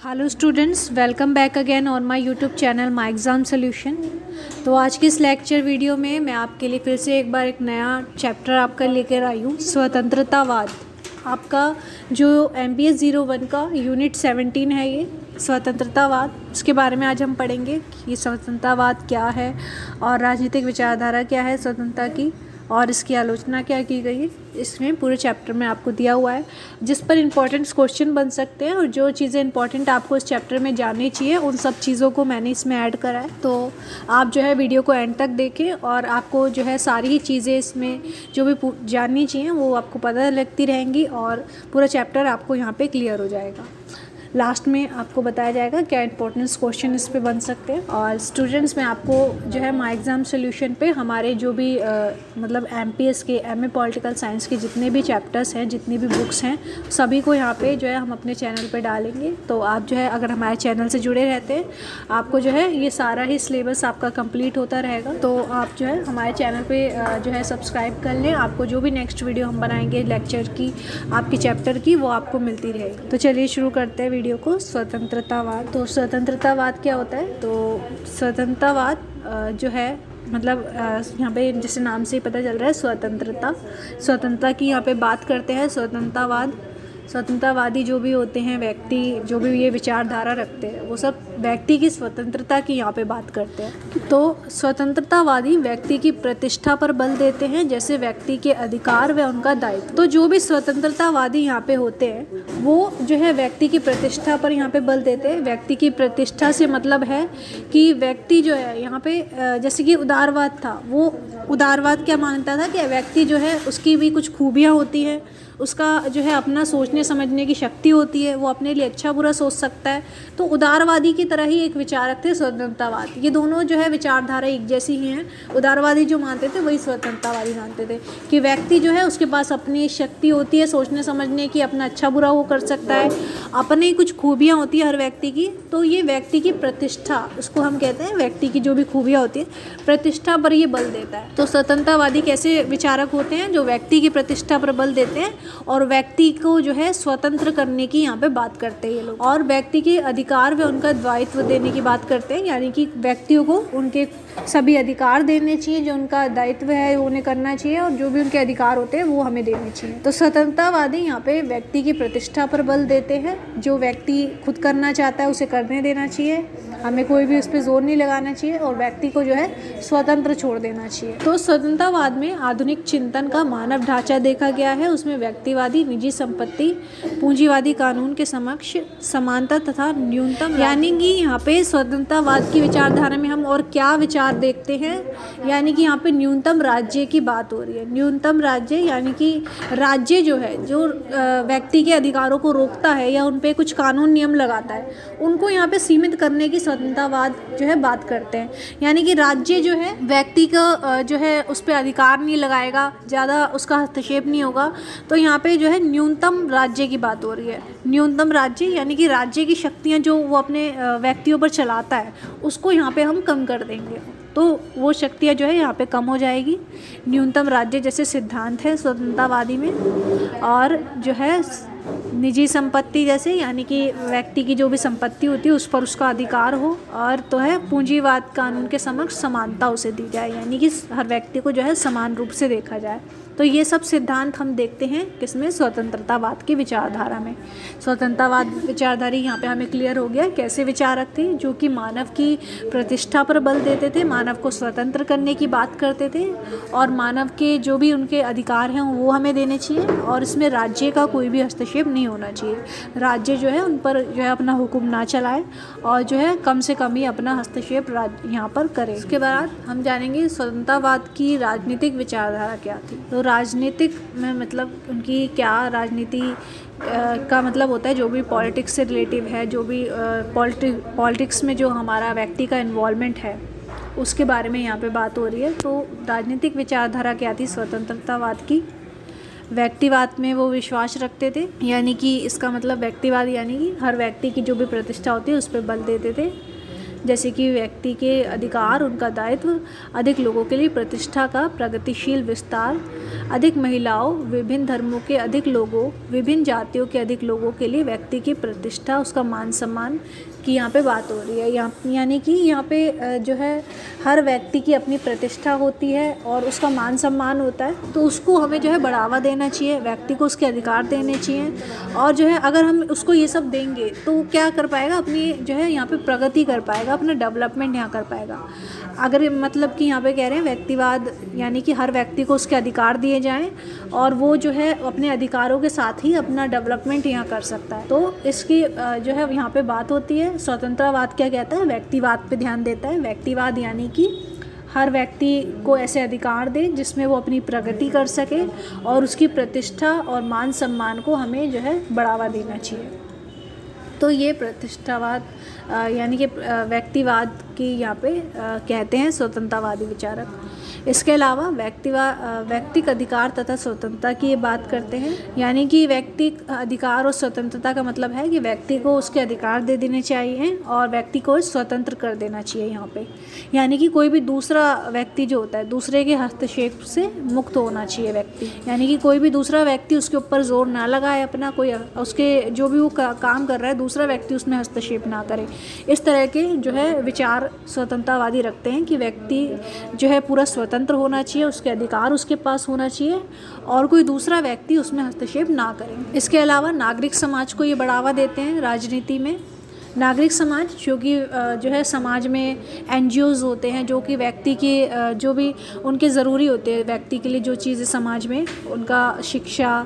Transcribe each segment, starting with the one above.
Hello students, welcome back again on my YouTube channel my exam solution. तो आज की इस लेक्चर वीडियो में मैं आपके लिए फिर से एक बार एक नया चैप्टर आपका लेकर आई हूँ, स्वतंत्रतावाद। आपका जो MPS 01 का यूनिट 17 है, ये स्वतंत्रतावाद, उसके बारे में आज हम पढ़ेंगे कि ये स्वतंत्रतावाद क्या है और राजनीतिक विचारधारा क्या है स्वतंत्रता की और इसकी आलोचना क्या की गई है। इसमें पूरे चैप्टर में आपको दिया हुआ है जिस पर इंपॉर्टेंट क्वेश्चन बन सकते हैं और जो चीज़ें इंपॉर्टेंट आपको इस चैप्टर में जाननी चाहिए उन सब चीज़ों को मैंने इसमें ऐड करा है। तो आप जो है वीडियो को एंड तक देखें और आपको जो है सारी ही चीज़ें इसमें जो भी जाननी चाहिए वो आपको पता लगती रहेंगी और पूरा चैप्टर आपको यहाँ पर क्लियर हो जाएगा। लास्ट में आपको बताया जाएगा क्या इंपॉर्टेंस क्वेश्चन इस पे बन सकते हैं। और स्टूडेंट्स में आपको जो है माय एग्ज़ाम सॉल्यूशन पे हमारे जो भी मतलब MPS के MA पॉलिटिकल साइंस के जितने भी चैप्टर्स हैं, जितनी भी बुक्स हैं, सभी को यहाँ पे जो है हम अपने चैनल पे डालेंगे। तो आप जो है अगर हमारे चैनल से जुड़े रहते हैं आपको जो है ये सारा ही सिलेबस आपका कंप्लीट होता रहेगा। तो आप जो है हमारे चैनल पर जो है सब्सक्राइब कर लें, आपको जो भी नेक्स्ट वीडियो हम बनाएंगे लेक्चर की, आपके चैप्टर की, वो आपको मिलती रहेगी। तो चलिए शुरू करते हैं वीडियो को। स्वतंत्रतावाद। तो स्वतंत्रतावाद क्या होता है? तो स्वतंत्रतावाद जो है मतलब यहाँ पे जैसे नाम से ही पता चल रहा है स्वतंत्रता की यहाँ पे बात करते हैं। स्वतंत्रतावादी जो भी होते हैं व्यक्ति, जो भी ये विचारधारा रखते हैं, वो सब व्यक्ति की स्वतंत्रता की यहाँ पे बात करते हैं। तो स्वतंत्रतावादी व्यक्ति की प्रतिष्ठा पर बल देते हैं, जैसे व्यक्ति के अधिकार व उनका दायित्व। तो जो भी स्वतंत्रतावादी यहाँ पे होते हैं वो जो है व्यक्ति की प्रतिष्ठा पर यहाँ पे बल देते हैं। व्यक्ति की प्रतिष्ठा से मतलब है कि व्यक्ति जो है यहाँ पे जैसे कि उदारवाद था, वो उदारवाद क्या मानता था कि व्यक्ति जो है उसकी भी कुछ खूबियाँ होती हैं, उसका जो है अपना सोचने समझने की शक्ति होती है, वो अपने लिए अच्छा बुरा सोच सकता है। तो उदारवादी की तरह ही एक विचारक थे स्वतंत्रतावाद। ये दोनों जो है विचारधारा एक जैसी ही हैं। उदारवादी जो मानते थे वही स्वतंत्रतावादी मानते थे कि व्यक्ति जो है उसके पास अपनी शक्ति होती है सोचने समझने की, अपना अच्छा बुरा वो कर सकता है, अपनी कुछ खूबियाँ होती है हर व्यक्ति की। तो ये व्यक्ति की प्रतिष्ठा, उसको हम कहते हैं व्यक्ति की जो भी खूबियाँ होती है प्रतिष्ठा पर ये बल देता है। तो स्वतंत्रतावादी कैसे विचारक होते हैं? जो व्यक्ति की प्रतिष्ठा पर बल देते हैं और व्यक्ति को जो है स्वतंत्र करने की यहाँ पे बात करते हैं ये लोग, और व्यक्ति के अधिकार व उनका दायित्व देने की बात करते हैं। यानी कि व्यक्तियों को उनके सभी अधिकार देने चाहिए, जो उनका दायित्व है वो उन्हें करना चाहिए और जो भी उनके अधिकार होते हैं वो हमें देने चाहिए। तो स्वतंत्रतावादी यहाँ पे व्यक्ति की प्रतिष्ठा पर बल देते हैं। जो व्यक्ति खुद करना चाहता है उसे करने देना चाहिए, हमें कोई भी उस पर जोर नहीं लगाना चाहिए और व्यक्ति को जो है स्वतंत्र छोड़ देना चाहिए। तो स्वतंत्रतावाद में आधुनिक चिंतन का मानव ढांचा देखा गया है। उसमें व्यक्तिवादी निजी संपत्ति, पूंजीवादी कानून के समक्ष समानता तथा न्यूनतम, यानी कि यहाँ पे स्वतंत्रतावाद की विचारधारा में हम और क्या विचार देखते हैं, यानी कि यहाँ पे न्यूनतम राज्य की बात हो रही है। न्यूनतम राज्य यानी कि राज्य जो है, जो व्यक्ति के अधिकारों को रोकता है या उन पे कुछ कानून नियम लगाता है, उनको यहाँ पे सीमित करने की स्वतंत्रतावाद जो है बात करते हैं। यानी कि राज्य जो है व्यक्ति का जो है उस पर अधिकार नहीं लगाएगा, ज़्यादा उसका हस्तक्षेप नहीं होगा। तो यहाँ पे जो है न्यूनतम राज्य की बात हो रही है। न्यूनतम राज्य यानी कि राज्य की शक्तियाँ जो वो अपने व्यक्तियों पर चलाता है उसको यहाँ पे हम कम कर देंगे, तो वो शक्तियाँ जो है यहाँ पे कम हो जाएगी। न्यूनतम राज्य जैसे सिद्धांत है स्वतंत्रतावादी में। और जो है निजी संपत्ति जैसे, यानी कि व्यक्ति की जो भी संपत्ति होती है उस पर उसका अधिकार हो। और तो है पूंजीवाद कानून के समक्ष समानता उसे दी जाए, यानी कि हर व्यक्ति को जो है समान रूप से देखा जाए। तो ये सब सिद्धांत हम देखते हैं किसमें? स्वतंत्रतावाद की विचारधारा में। स्वतंत्रतावाद विचारधारा यहाँ पे हमें क्लियर हो गया कैसे विचारक थे, जो कि मानव की प्रतिष्ठा पर बल देते थे, मानव को स्वतंत्र करने की बात करते थे और मानव के जो भी उनके अधिकार हैं वो हमें देने चाहिए और इसमें राज्य का कोई भी हस्तक्षेप नहीं होना चाहिए। राज्य जो है उन पर जो है अपना हुक्म ना चलाए और जो है कम से कम ही अपना हस्तक्षेप यहाँ पर करे। उसके बाद हम जानेंगे स्वतंत्रतावाद की राजनीतिक विचारधारा क्या थी। तो राजनीतिक में मतलब उनकी क्या राजनीति का मतलब होता है जो भी पॉलिटिक्स से रिलेटिव है, जो भी पॉलिटिक्स में जो हमारा व्यक्ति का इन्वॉल्वमेंट है उसके बारे में यहाँ पे बात हो रही है। तो राजनीतिक विचारधारा क्या थी स्वतंत्रतावाद की? व्यक्तिवाद में वो विश्वास रखते थे, यानी कि इसका मतलब व्यक्तिवाद यानी कि हर व्यक्ति की जो भी प्रतिष्ठा होती है उस पर बल देते थे। जैसे कि व्यक्ति के अधिकार, उनका दायित्व, अधिक लोगों के लिए प्रतिष्ठा का प्रगतिशील विस्तार, अधिक महिलाओं, विभिन्न धर्मों के अधिक लोगों, विभिन्न जातियों के अधिक लोगों के लिए व्यक्ति की प्रतिष्ठा, उसका मान सम्मान की यहाँ पे बात हो रही है। यानी कि यहाँ पे जो है हर व्यक्ति की अपनी प्रतिष्ठा होती है और उसका मान सम्मान होता है, तो उसको हमें जो है बढ़ावा देना चाहिए, व्यक्ति को उसके अधिकार देने चाहिए। और जो है अगर हम उसको ये सब देंगे तो वो क्या कर पाएगा, अपनी जो है यहाँ पे प्रगति कर पाएगा, अपना डेवलपमेंट यहाँ कर पाएगा। अगर मतलब कि यहाँ पे कह रहे हैं व्यक्तिवाद, यानी कि हर व्यक्ति को उसके अधिकार दिए जाएं और वो जो है अपने अधिकारों के साथ ही अपना डेवलपमेंट यहाँ कर सकता है। तो इसकी जो है यहाँ पे बात होती है। स्वतंत्रवाद क्या कहता है, व्यक्तिवाद पे ध्यान देता है। व्यक्तिवाद यानी कि हर व्यक्ति को ऐसे अधिकार दे जिसमें वो अपनी प्रगति कर सके और उसकी प्रतिष्ठा और मान सम्मान को हमें जो है बढ़ावा देना चाहिए। तो ये प्रतिष्ठावाद यानी कि व्यक्तिवाद की यहाँ पे कहते हैं स्वतंत्रवादी विचारक। इसके अलावा व्यक्तिक अधिकार तथा स्वतंत्रता की ये बात करते हैं, यानी कि व्यक्तिक अधिकार और स्वतंत्रता का मतलब है कि व्यक्ति को उसके अधिकार दे देने चाहिए और व्यक्ति को स्वतंत्र कर देना चाहिए यहाँ पे। यानी कि कोई भी दूसरा व्यक्ति जो होता है, दूसरे के हस्तक्षेप से मुक्त होना चाहिए व्यक्ति, यानी कि कोई भी दूसरा व्यक्ति उसके ऊपर जोर ना लगाए अपना, कोई उसके जो भी वो काम कर रहा है दूसरा व्यक्ति उसमें हस्तक्षेप ना करे। इस तरह के जो है विचार स्वतंत्रवादी रखते हैं कि व्यक्ति जो है पूरा स्वतंत्र होना चाहिए, उसके अधिकार उसके पास होना चाहिए और कोई दूसरा व्यक्ति उसमें हस्तक्षेप ना करे। इसके अलावा नागरिक समाज को ये बढ़ावा देते हैं राजनीति में। नागरिक समाज जो कि जो है समाज में NGOs होते हैं जो कि व्यक्ति के जो भी उनके ज़रूरी होते हैं, व्यक्ति के लिए जो चीज़ें समाज में, उनका शिक्षा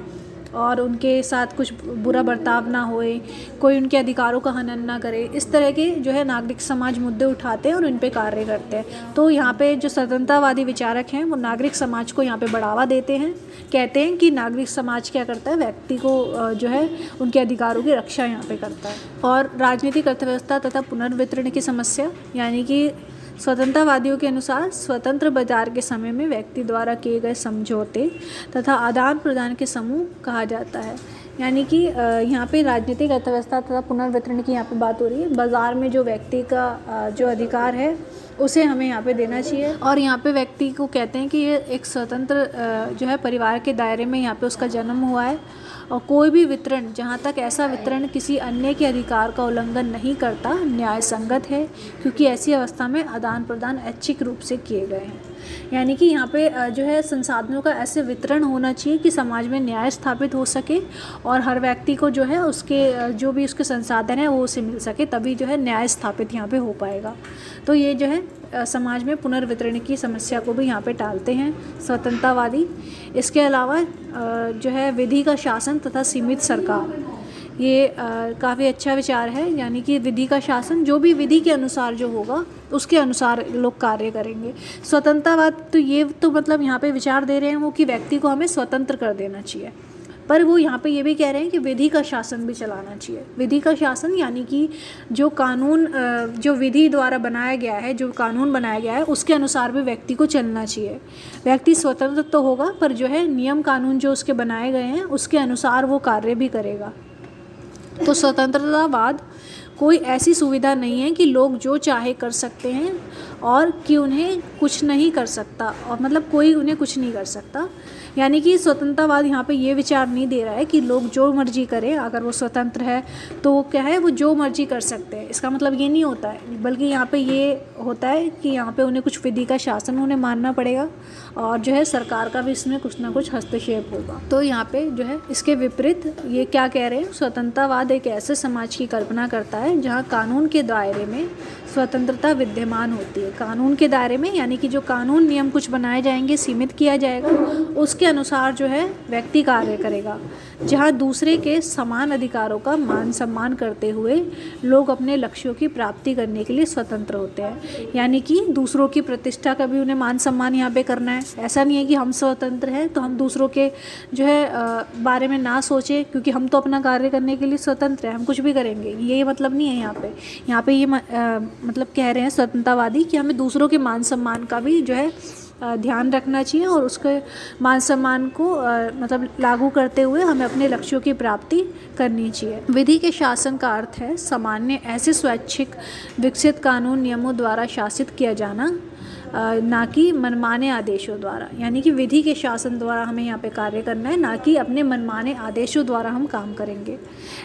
और उनके साथ कुछ बुरा बर्ताव ना होए, कोई उनके अधिकारों का हनन ना करे, इस तरह के जो है नागरिक समाज मुद्दे उठाते हैं और उन पे कार्य करते हैं। तो यहाँ पे जो स्वतंत्रवादी विचारक हैं वो नागरिक समाज को यहाँ पे बढ़ावा देते हैं। कहते हैं कि नागरिक समाज क्या करता है, व्यक्ति को जो है उनके अधिकारों की रक्षा यहाँ पे करता है। और राजनीतिक अर्थव्यवस्था तथा पुनर्वितरण की समस्या, यानी कि स्वतंत्रवादियों के अनुसार स्वतंत्र बाजार के समय में व्यक्ति द्वारा किए गए समझौते तथा आदान प्रदान के समूह कहा जाता है। यानी कि यहाँ पे राजनीतिक अर्थव्यवस्था तथा पुनर्वितरण की यहाँ पे बात हो रही है। बाज़ार में जो व्यक्ति का जो अधिकार है उसे हमें यहाँ पे देना चाहिए। और यहाँ पे व्यक्ति को कहते हैं कि ये एक स्वतंत्र जो है परिवार के दायरे में यहाँ पे उसका जन्म हुआ है और कोई भी वितरण, जहाँ तक ऐसा वितरण किसी अन्य के अधिकार का उल्लंघन नहीं करता, न्याय संगत है, क्योंकि ऐसी अवस्था में आदान प्रदान ऐच्छिक रूप से किए गए हैं। यानी कि यहाँ पे जो है संसाधनों का ऐसे वितरण होना चाहिए कि समाज में न्याय स्थापित हो सके और हर व्यक्ति को जो है उसके जो भी उसके संसाधन है वो उसे मिल सके, तभी जो है न्याय स्थापित यहाँ पे हो पाएगा। तो ये जो है समाज में पुनर्वितरण की समस्या को भी यहाँ पे टालते हैं स्वतंत्रवादी। इसके अलावा जो है विधि का शासन तथा सीमित सरकार, ये काफ़ी अच्छा विचार है। यानी कि विधि का शासन, जो भी विधि के अनुसार जो होगा उसके अनुसार लोग कार्य करेंगे। स्वतंत्रवाद तो ये तो मतलब यहाँ पे विचार दे रहे हैं वो कि व्यक्ति को हमें स्वतंत्र कर देना चाहिए, पर वो यहाँ पे ये भी कह रहे हैं कि विधि का शासन भी चलाना चाहिए। विधि का शासन यानी कि जो कानून जो विधि द्वारा बनाया गया है, जो कानून बनाया गया है उसके अनुसार भी व्यक्ति को चलना चाहिए। व्यक्ति स्वतंत्र तो होगा पर जो है नियम कानून जो उसके बनाए गए हैं उसके अनुसार वो कार्य भी करेगा। तो स्वतंत्रतावाद कोई ऐसी सुविधा नहीं है कि लोग जो चाहे कर सकते हैं और कि उन्हें कुछ नहीं कर सकता, और मतलब कोई उन्हें कुछ नहीं कर सकता। यानी कि स्वतंत्रवाद यहाँ पे ये विचार नहीं दे रहा है कि लोग जो मर्जी करें, अगर वो स्वतंत्र है तो वो क्या है, वो जो मर्जी कर सकते हैं, इसका मतलब ये नहीं होता है। बल्कि यहाँ पे ये होता है कि यहाँ पे उन्हें कुछ विधि का शासन उन्हें मानना पड़ेगा और जो है सरकार का भी इसमें कुछ ना कुछ हस्तक्षेप होगा। तो यहाँ पे जो है इसके विपरीत ये क्या कह रहे हैं, स्वतंत्रवाद एक ऐसे समाज की कल्पना करता है जहाँ कानून के दायरे में स्वतंत्रता विद्यमान होती है। कानून के दायरे में यानी कि जो कानून नियम कुछ बनाए जाएंगे, सीमित किया जाएगा, उसके अनुसार जो है व्यक्ति कार्य करेगा, जहाँ दूसरे के समान अधिकारों का मान सम्मान करते हुए लोग अपने लक्ष्यों की प्राप्ति करने के लिए स्वतंत्र होते हैं। यानी कि दूसरों की प्रतिष्ठा का भी उन्हें मान सम्मान यहाँ पे करना है। ऐसा नहीं है कि हम स्वतंत्र हैं तो हम दूसरों के जो है बारे में ना सोचें, क्योंकि हम तो अपना कार्य करने के लिए स्वतंत्र हैं, हम कुछ भी करेंगे, ये मतलब नहीं है। यहाँ पे ये मतलब कह रहे हैं स्वतंत्रवादी कि हमें दूसरों के मान सम्मान का भी जो है ध्यान रखना चाहिए और उसके मान सम्मान को मतलब लागू करते हुए हमें अपने लक्ष्यों की प्राप्ति करनी चाहिए। विधि के शासन का अर्थ है सामान्य ऐसे स्वैच्छिक विकसित कानून नियमों द्वारा शासित किया जाना, ना कि मनमाने आदेशों द्वारा। यानी कि विधि के शासन द्वारा हमें यहाँ पे कार्य करना है, ना कि अपने मनमाने आदेशों द्वारा हम काम करेंगे।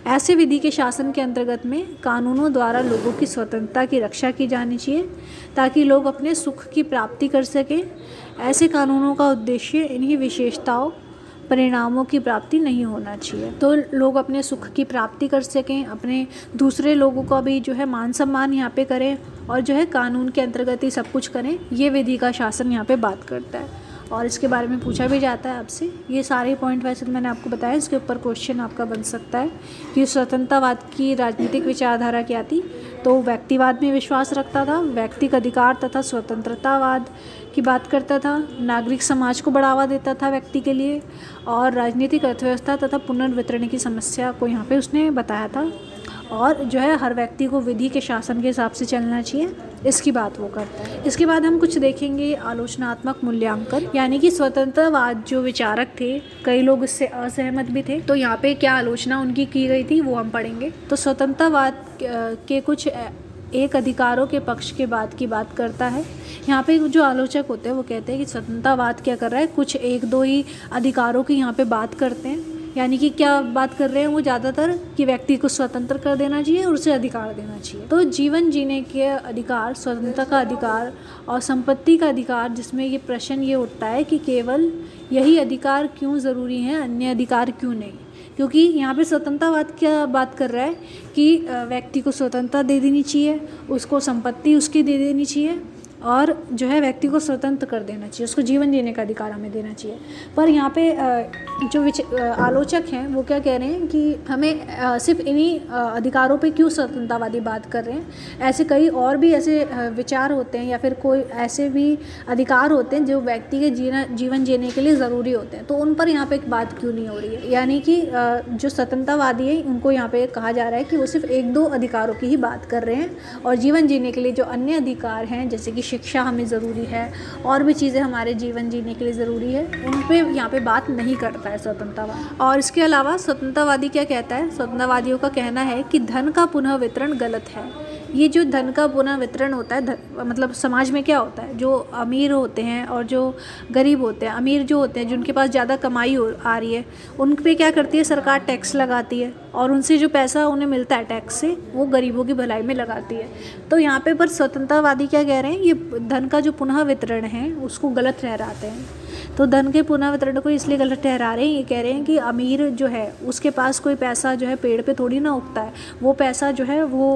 ऐसे विधि के शासन के अंतर्गत में कानूनों द्वारा लोगों की स्वतंत्रता की रक्षा की जानी चाहिए ताकि लोग अपने सुख की प्राप्ति कर सकें। ऐसे कानूनों का उद्देश्य इन्हीं विशेषताओं परिणामों की प्राप्ति नहीं होना चाहिए। तो लोग अपने सुख की प्राप्ति कर सकें, अपने दूसरे लोगों का भी जो है मान सम्मान यहाँ पे करें और जो है कानून के अंतर्गत ही सब कुछ करें, ये विधि का शासन यहाँ पे बात करता है। और इसके बारे में पूछा भी जाता है आपसे। ये सारे पॉइंट वैसे तो मैंने आपको बताया, इसके ऊपर क्वेश्चन आपका बन सकता है कि स्वतंत्रतावाद की राजनीतिक विचारधारा क्या थी। तो व्यक्तिवाद में विश्वास रखता था, व्यक्तिगत अधिकार तथा स्वतंत्रतावाद की बात करता था, नागरिक समाज को बढ़ावा देता था व्यक्ति के लिए, और राजनीतिक अर्थव्यवस्था तथा पुनर्वितरण की समस्या को यहाँ पे उसने बताया था। और जो है हर व्यक्ति को विधि के शासन के हिसाब से चलना चाहिए, इसकी बात वो करता है। इसके बाद हम कुछ देखेंगे आलोचनात्मक मूल्यांकन, यानी कि स्वतंत्रवाद जो विचारक थे, कई लोग इससे असहमत भी थे, तो यहाँ पे क्या आलोचना उनकी की गई थी वो हम पढ़ेंगे। तो स्वतंत्रवाद के कुछ एक अधिकारों के पक्ष के बाद की बात करता है। यहाँ पे जो आलोचक होते हैं वो कहते हैं कि स्वतंत्रवाद क्या कर रहा है, कुछ एक दो ही अधिकारों की यहाँ पे बात करते हैं। यानी कि क्या बात कर रहे हैं वो ज़्यादातर कि व्यक्ति को स्वतंत्र कर देना चाहिए और उसे अधिकार देना चाहिए। तो जीवन जीने के अधिकार, स्वतंत्रता का अधिकार और संपत्ति का अधिकार, जिसमें ये प्रश्न ये उठता है कि केवल यही अधिकार क्यों ज़रूरी हैं, अन्य अधिकार क्यों नहीं। क्योंकि यहाँ पे स्वतंत्रवाद क्या बात कर रहा है कि व्यक्ति को स्वतंत्रता दे देनी चाहिए, उसको संपत्ति उसकी दे देनी चाहिए और जो है व्यक्ति को स्वतंत्र कर देना चाहिए, उसको जीवन जीने का अधिकार हमें देना चाहिए। पर यहाँ पे जो आलोचक हैं वो क्या कह रहे हैं कि हमें सिर्फ इन्हीं अधिकारों पे क्यों स्वतंत्रतावादी बात कर रहे हैं, ऐसे कई और भी ऐसे विचार होते हैं या फिर कोई ऐसे भी अधिकार होते हैं जो व्यक्ति के जीवन जीने के लिए ज़रूरी होते हैं, तो उन पर यहाँ पे एक बात क्यों नहीं हो रही है। यानी कि जो स्वतंत्रतावादी हैं उनको यहाँ पे कहा जा रहा है कि वो सिर्फ एक दो अधिकारों की ही बात कर रहे हैं और जीवन जीने के लिए जो अन्य अधिकार हैं, जैसे कि शिक्षा हमें ज़रूरी है और भी चीज़ें हमारे जीवन जीने के लिए ज़रूरी है, उन पे यहाँ पे बात नहीं करता है स्वतंत्रतावाद। और इसके अलावा स्वतंत्रतावादी क्या कहता है, स्वतंत्रवादियों का कहना है कि धन का पुनः वितरण गलत है। ये जो धन का पुनः वितरण होता है, मतलब समाज में क्या होता है, जो अमीर होते हैं और जो गरीब होते हैं, अमीर जो होते हैं जिनके पास ज़्यादा कमाई आ रही है, उन पे क्या करती है सरकार, टैक्स लगाती है और उनसे जो पैसा उन्हें मिलता है टैक्स से, वो गरीबों की भलाई में लगाती है। तो यहाँ पे पर स्वतंत्रतावादी क्या कह रहे हैं, ये धन का जो पुनः वितरण है उसको गलत ठहराते हैं। तो धन के पुनः वितरण को इसलिए गलत ठहरा रहे हैं, ये कह रहे हैं कि अमीर जो है उसके पास कोई पैसा जो है पेड़ पे थोड़ी ना उगता है, वो पैसा जो है वो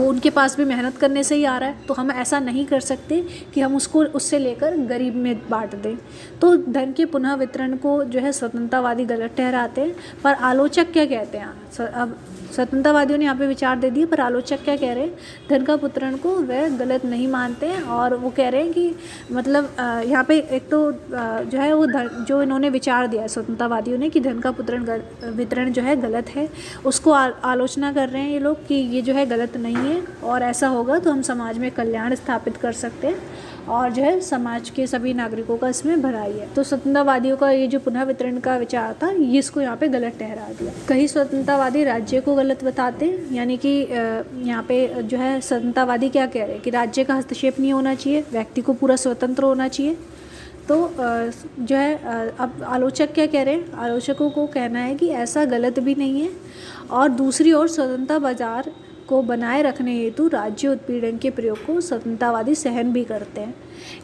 उनके पास भी मेहनत करने से ही आ रहा है। तो हम ऐसा नहीं कर सकते कि हम उसको उससे लेकर गरीब में बांट दें। तो धन के पुनः वितरण को जो है स्वतंत्रतावादी गलत ठहराते हैं। पर आलोचक क्या कहते हैं, अब स्वतंत्रवादियों ने यहाँ पे विचार दे दिए, पर आलोचक क्या कह रहे हैं, धन का पुत्रण को वह गलत नहीं मानते हैं और वो कह रहे हैं कि मतलब यहाँ पे एक तो जो है वो जो इन्होंने विचार दिया स्वतंत्रवादियों ने कि धन का वितरण जो है गलत है, उसको आलोचना कर रहे हैं ये लोग कि ये जो है गलत नहीं है और ऐसा होगा तो हम समाज में कल्याण स्थापित कर सकते हैं और जो है समाज के सभी नागरिकों का इसमें भलाई है। तो स्वतंत्रवादियों का ये जो पुनः वितरण का विचार था, ये इसको यहाँ पे गलत ठहरा दिया। कई स्वतंत्रवादी राज्य को गलत बताते हैं, यानी कि यहाँ पे जो है स्वतंत्रवादी क्या कह रहे हैं कि राज्य का हस्तक्षेप नहीं होना चाहिए, व्यक्ति को पूरा स्वतंत्र होना चाहिए। तो जो है अब आलोचक क्या कह रहे हैं, आलोचकों को कहना है कि ऐसा गलत भी नहीं है और दूसरी ओर स्वतंत्रता बाजार को बनाए रखने हेतु राज्य उत्पीड़न के प्रयोग को स्वतंत्रतावादी सहन भी करते हैं।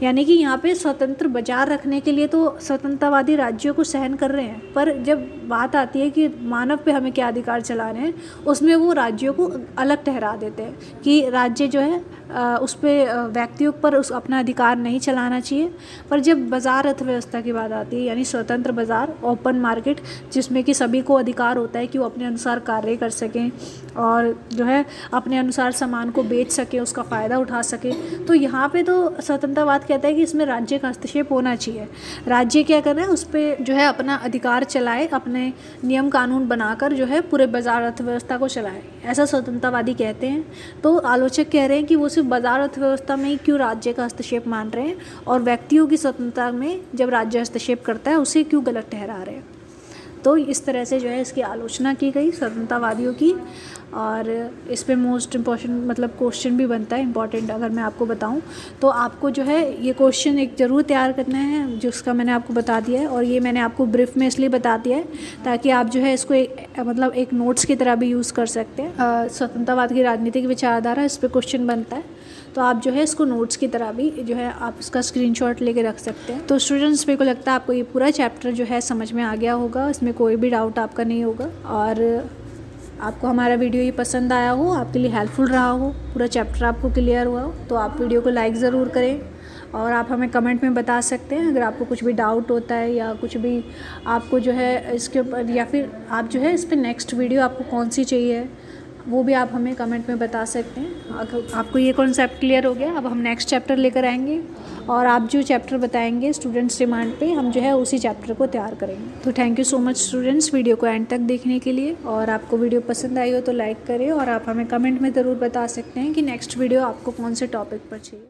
यानी कि यहाँ पे स्वतंत्र बाजार रखने के लिए तो स्वतंत्रतावादी राज्यों को सहन कर रहे हैं, पर जब बात आती है कि मानव पे हमें क्या अधिकार चलाने हैं, उसमें वो राज्यों को अलग ठहरा देते हैं कि राज्य जो है उस पर व्यक्तियों पर उस अपना अधिकार नहीं चलाना चाहिए। पर जब बाज़ार अर्थव्यवस्था की बात आती है, यानी स्वतंत्र बाज़ार, ओपन मार्केट, जिसमें कि सभी को अधिकार होता है कि वो अपने अनुसार कार्य कर सकें और जो है अपने अनुसार सामान को बेच सकें, उसका फ़ायदा उठा सकें, तो यहाँ पे तो स्वतंत्रता स्वतंत्रतावाद कहता है कि इसमें राज्य का हस्तक्षेप होना चाहिए। राज्य क्या कर रहा है, उस पर जो है अपना अधिकार चलाए, अपने नियम कानून बनाकर जो है पूरे बाजार अर्थव्यवस्था को चलाए, ऐसा स्वतंत्रतावादी कहते हैं। तो आलोचक कह रहे हैं कि वो सिर्फ बाजार अर्थव्यवस्था में ही क्यों राज्य का हस्तक्षेप मान रहे हैं, और व्यक्तियों की स्वतंत्रता में जब राज्य हस्तक्षेप करता है उसे क्यों गलत ठहरा रहे हैं। तो इस तरह से जो है इसकी आलोचना की गई स्वतंत्रतावादियों की। और इस पे मोस्ट इम्पॉर्टेंट मतलब क्वेश्चन भी बनता है इम्पॉर्टेंट, अगर मैं आपको बताऊं तो आपको जो है ये क्वेश्चन एक ज़रूर तैयार करना है, जिसका मैंने आपको बता दिया है। और ये मैंने आपको ब्रीफ में इसलिए बता दिया है ताकि आप जो है इसको एक नोट्स की तरह भी यूज़ कर सकते हैं। स्वतंत्रतावाद की राजनीतिक विचारधारा, इस पर क्वेश्चन बनता है, तो आप जो है इसको नोट्स की तरह भी जो है आप इसका स्क्रीनशॉट लेके रख सकते हैं। तो स्टूडेंट्स, मेरे को लगता है आपको ये पूरा चैप्टर जो है समझ में आ गया होगा, इसमें कोई भी डाउट आपका नहीं होगा। और आपको हमारा वीडियो ये पसंद आया हो, आपके लिए हेल्पफुल रहा हो, पूरा चैप्टर आपको क्लियर हुआ हो, तो आप वीडियो को लाइक ज़रूर करें। और आप हमें कमेंट में बता सकते हैं अगर आपको कुछ भी डाउट होता है या कुछ भी आपको जो है इसके ऊपर, या फिर आप जो है इस पर नेक्स्ट वीडियो आपको कौन सी चाहिए वो भी आप हमें कमेंट में बता सकते हैं। अगर आपको ये कॉन्सेप्ट क्लियर हो गया, अब हम नेक्स्ट चैप्टर लेकर आएंगे और आप जो चैप्टर बताएंगे स्टूडेंट्स डिमांड पे, हम जो है उसी चैप्टर को तैयार करेंगे। तो thank you so much students video को एंड तक देखने के लिए। और आपको वीडियो पसंद आई हो तो लाइक करें, और आप हमें कमेंट में ज़रूर बता सकते हैं कि नेक्स्ट वीडियो आपको कौन से टॉपिक पर चाहिए।